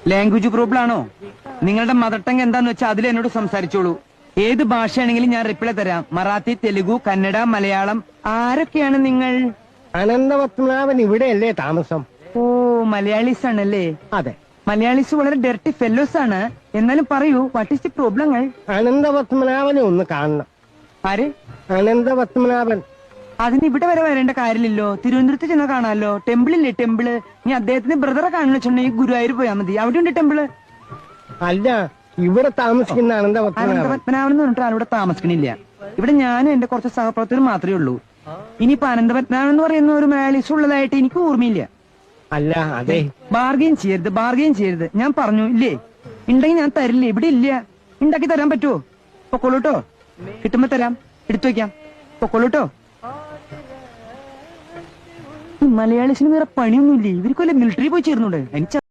Language problem ആണോ? നിങ്ങളുടെ mother tongue എന്താന്ന് വെച്ചാൽ അതിൽ എന്നോട് സംസാരിച്ചോളൂ. ഏത് ഭാഷയാണെങ്കിലും ഞാൻ റിപ്ലൈ തരാം. മറാത്തി, തെലുഗു, കന്നഡ, മലയാളം. ആരൊക്കെയാണ് നിങ്ങൾ? അനന്തപത്മനാഭൻ ഇവിടെയല്ലേ താമസം? ഓ, മലയാളീസ് ആണല്ലേ? അതെ. മലയാളീസ് വളരെ ഡെർട്ടി ഫെല്ലോസ് ആണ്. എന്നാലും പറയൂ, വാട്ട് ഈസ് ദി പ്രോബ്ലങ്ങൾ? അനന്തപത്മനാഭനെ ഒന്ന് കാണണം. ആര്? അനന്തപത്മനാഭൻ. അതിന് ഇവിടെ വരെ വരേണ്ട കാര്യമില്ലല്ലോ. തിരുവനന്തപുരത്ത് ചെന്നാ കാണാമല്ലോ. ടെമ്പിളില്ലേ, ടെമ്പിള്. നീ അദ്ദേഹത്തിന്റെ ബ്രദറെ കാണുന്ന വെച്ചിട്ടുണ്ടെങ്കിൽ ഗുരുവായൂർ പോയാൽ മതി. അവിടെയുണ്ട് ടെമ്പിള്. അല്ല, ഇവിടെ താമസിക്കുന്ന അനന്തപത്മനാഭൻ. അനന്തപത്മനാഭൻ എന്ന് പറഞ്ഞിട്ട് ആളിവിടെ താമസിക്കണില്ല. ഇവിടെ ഞാനും എന്റെ കുറച്ച് സഹപ്രവർത്തകർ മാത്രമേ ഉള്ളൂ. ഇനിയിപ്പോ അനന്തപത്മനാഭൻ എന്ന് പറയുന്ന ഒരു മലയാളീസ് ഉള്ളതായിട്ട് എനിക്ക് ഓർമ്മയില്ല. അല്ല, അതെ. ബാർഗെയിൻ ചെയ്യരുത്, ബാർഗെയിൻ ചെയ്യരുത്. ഞാൻ പറഞ്ഞു ഇല്ലേ, ഉണ്ടെങ്കിൽ ഞാൻ തരില്ല. ഇവിടെ ഇല്ല. ഉണ്ടാക്കി തരാൻ പറ്റുമോ? പൊക്കോളൂട്ടോ. കിട്ടുമ്പോ തരാം, എടുത്തു വെക്കാം. പൊക്കോളൂട്ടോ. മലയാളീസിന് വേറെ പണിയൊന്നുമില്ലേ? ഇവർക്ക് വല്ല മിലിറ്ററി പോയി ചേർന്നൂടെ? എനിക്ക്